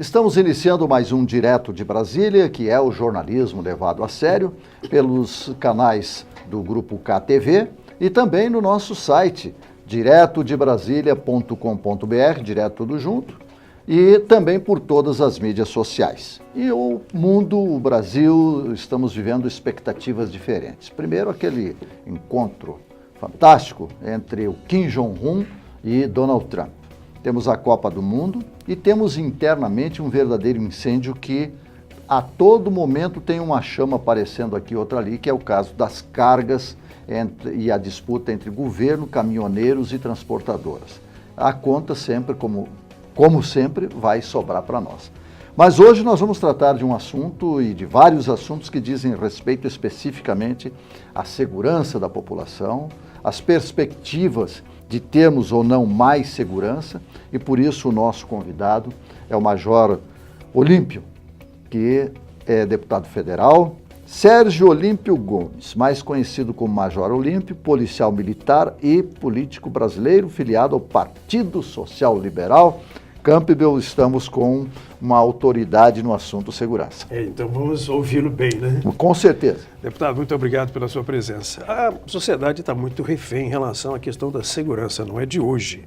Estamos iniciando mais um Direto de Brasília, que é o jornalismo levado a sério pelos canais do Grupo KTV e também no nosso site, diretodebrasilia.com.br, direto tudo junto, e também por todas as mídias sociais. E o mundo, o Brasil, estamos vivendo expectativas diferentes. Primeiro, aquele encontro fantástico entre o Kim Jong-un e Donald Trump. Temos a Copa do Mundo e temos internamente um verdadeiro incêndio que a todo momento tem uma chama aparecendo aqui, outra ali, que é o caso das cargas e a disputa entre governo, caminhoneiros e transportadoras. A conta sempre, como sempre, vai sobrar para nós. Mas hoje nós vamos tratar de um assunto e de vários assuntos que dizem respeito especificamente à segurança da população, às perspectivas de termos ou não mais segurança, e por isso o nosso convidado é o Major Olímpio, que é deputado federal, Sérgio Olímpio Gomes, mais conhecido como Major Olímpio, policial militar e político brasileiro, filiado ao Partido Social Liberal. Campbell, estamos com uma autoridade no assunto segurança. Então vamos ouvi-lo bem, né? Com certeza. Deputado, muito obrigado pela sua presença. A sociedade está muito refém em relação à questão da segurança, não é de hoje.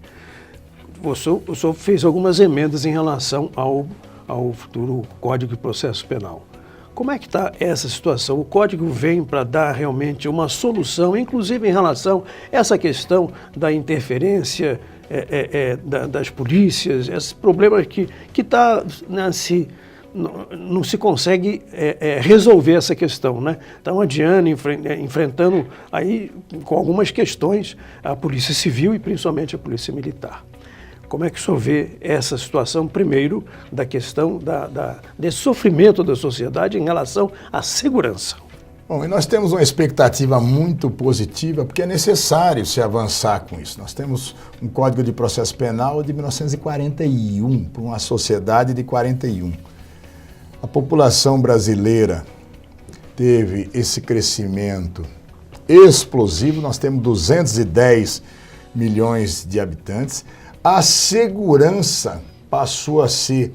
O senhor fez algumas emendas em relação ao futuro Código de Processo Penal. Como é que está essa situação? O Código vem para dar realmente uma solução, inclusive em relação a essa questão da interferência das polícias, esse problema que está, né, não se consegue resolver essa questão, né? Estão adiando, enfrentando aí com algumas questões a Polícia Civil e principalmente a Polícia Militar. Como é que o senhor vê essa situação, primeiro, da questão desse sofrimento da sociedade em relação à segurança? Bom, e nós temos uma expectativa muito positiva, porque é necessário se avançar com isso. Nós temos um Código de Processo Penal de 1941, para uma sociedade de 41. A população brasileira teve esse crescimento explosivo, nós temos 210 milhões de habitantes. A segurança passou a ser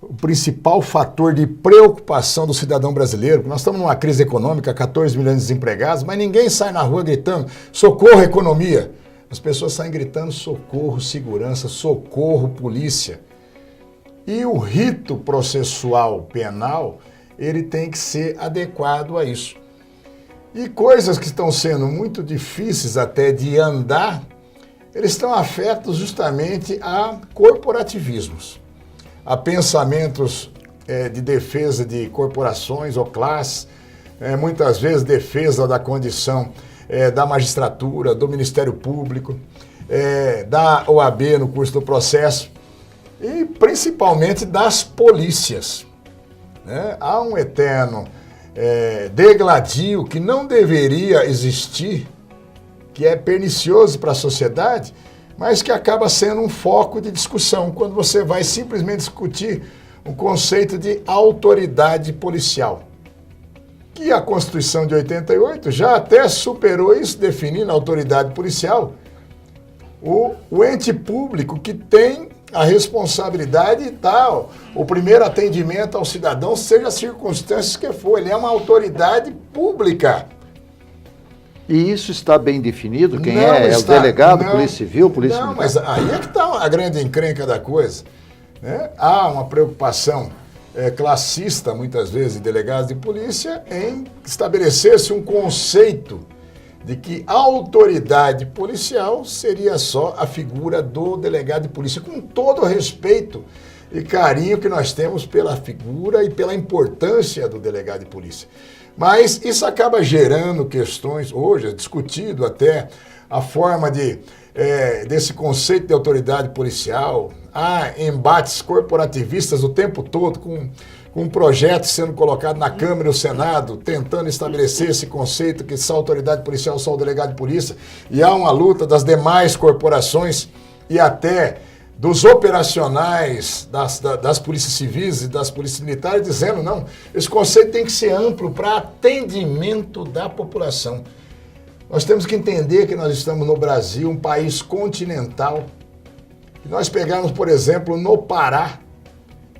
o principal fator de preocupação do cidadão brasileiro. Nós estamos numa crise econômica, 14 milhões de desempregados, mas ninguém sai na rua gritando socorro, economia. As pessoas saem gritando socorro, segurança, socorro, polícia. E o rito processual penal, ele tem que ser adequado a isso. E coisas que estão sendo muito difíceis até de andar, eles estão afetos justamente a corporativismos, a pensamentos de defesa de corporações ou classes, muitas vezes defesa da condição da magistratura, do Ministério Público, da OAB no curso do processo e principalmente das polícias, né? Há um eterno degladio que não deveria existir, que é pernicioso para a sociedade, mas que acaba sendo um foco de discussão quando você vai simplesmente discutir o conceito de autoridade policial. Que a Constituição de 88 já até superou isso, definindo a autoridade policial, o ente público que tem a responsabilidade de dar o primeiro atendimento ao cidadão, seja as circunstâncias que for, ele é uma autoridade pública. E isso está bem definido? Quem é o delegado, Polícia Civil, Polícia Militar? Não, mas aí é que está a grande encrenca da coisa, né? Há uma preocupação classista, muitas vezes, de delegados de polícia, em estabelecer-se um conceito de que a autoridade policial seria só a figura do delegado de polícia, com todo o respeito e carinho que nós temos pela figura e pela importância do delegado de polícia. Mas isso acaba gerando questões, hoje é discutido até a forma desse conceito de autoridade policial. Há embates corporativistas o tempo todo, com projetos sendo colocados na Câmara e no Senado, tentando estabelecer esse conceito que só a autoridade policial, só o delegado de polícia, e há uma luta das demais corporações e até dos operacionais das polícias civis e das polícias militares, dizendo, não, esse conceito tem que ser amplo para atendimento da população. Nós temos que entender que nós estamos no Brasil, um país continental. Se nós pegarmos, por exemplo, no Pará,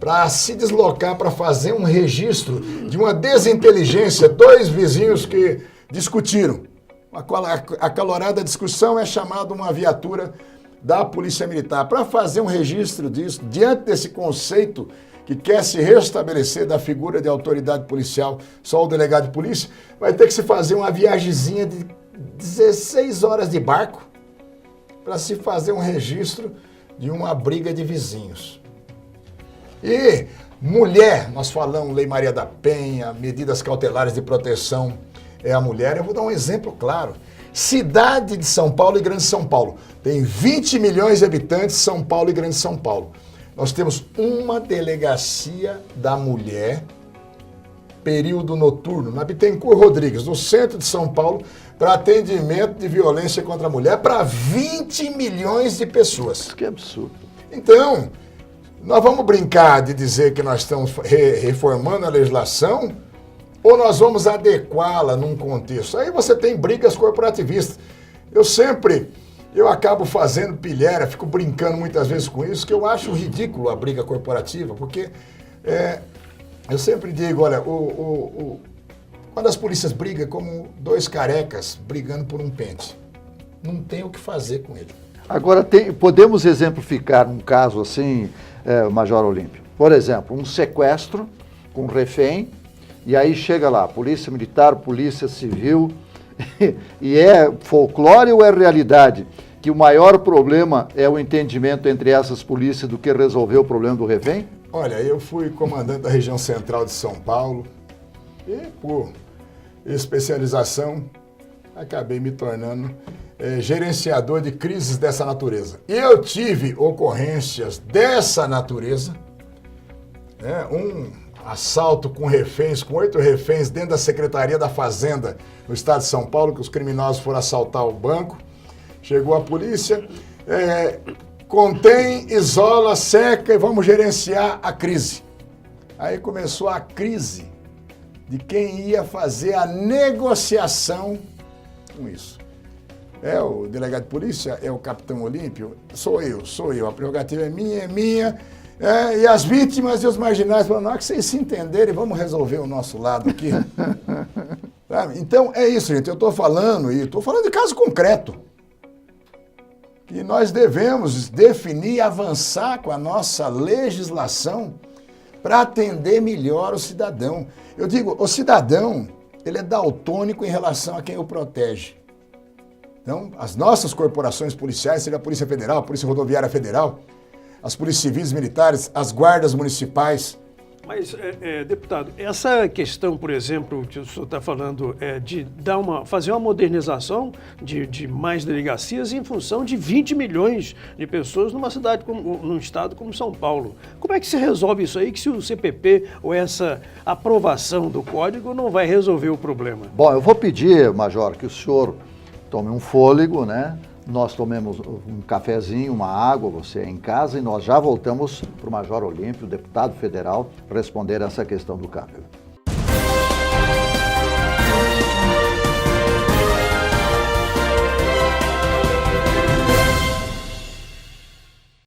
para se deslocar para fazer um registro de uma desinteligência, dois vizinhos que discutiram. Uma acalorada discussão, é chamada uma viatura da Polícia Militar para fazer um registro disso, diante desse conceito que quer se restabelecer da figura de autoridade policial, só o delegado de polícia, vai ter que se fazer uma viagemzinha de 16 horas de barco para se fazer um registro de uma briga de vizinhos. E mulher, nós falamos Lei Maria da Penha, medidas cautelares de proteção à mulher. Eu vou dar um exemplo claro. Cidade de São Paulo e Grande São Paulo. Tem 20 milhões de habitantes, São Paulo e Grande São Paulo. Nós temos uma delegacia da mulher, período noturno, na Bittencourt Rodrigues, no centro de São Paulo, para atendimento de violência contra a mulher para 20 milhões de pessoas. Que absurdo. Então, nós vamos brincar de dizer que nós estamos reformando a legislação ou nós vamos adequá-la num contexto? Aí você tem brigas corporativistas. Eu acabo fazendo pilhéria, fico brincando muitas vezes com isso, que eu acho ridículo a briga corporativa, porque eu sempre digo, olha, quando as polícias brigam, é como dois carecas brigando por um pente. Não tem o que fazer com ele. Agora, podemos exemplificar um caso assim, Major Olímpio. Por exemplo, um sequestro com um refém, e aí chega lá, Polícia Militar, Polícia Civil, e é folclore ou é realidade? Que o maior problema é o entendimento entre essas polícias do que resolver o problema do refém? Olha, eu fui comandante da região central de São Paulo e, por especialização, acabei me tornando gerenciador de crises dessa natureza. E eu tive ocorrências dessa natureza, um assalto com reféns, com 8 reféns dentro da Secretaria da Fazenda no estado de São Paulo, que os criminosos foram assaltar o banco. Chegou a polícia, contém, isola, seca e vamos gerenciar a crise. Aí começou a crise de quem ia fazer a negociação com isso. É o delegado de polícia, é o capitão Olímpio, sou eu, a prerrogativa é minha. E as vítimas e os marginais falam, na hora que vocês se entenderem, vamos resolver o nosso lado aqui. Então, é isso, gente, eu estou falando de caso concreto. E nós devemos definir e avançar com a nossa legislação para atender melhor o cidadão. Eu digo, o cidadão, ele é daltônico em relação a quem o protege. Então, as nossas corporações policiais, seja a Polícia Federal, a Polícia Rodoviária Federal, as polícias civis e militares, as guardas municipais. Mas, deputado, essa questão, por exemplo, que o senhor está falando, de fazer uma modernização de mais delegacias em função de 20 milhões de pessoas num estado como São Paulo. Como é que se resolve isso aí, que se o CPP ou essa aprovação do código não vai resolver o problema? Bom, eu vou pedir, Major, que o senhor tome um fôlego, né? Nós tomemos um cafezinho, uma água, você em casa, e nós já voltamos para o Major Olímpio, deputado federal, responder essa questão do câmbio.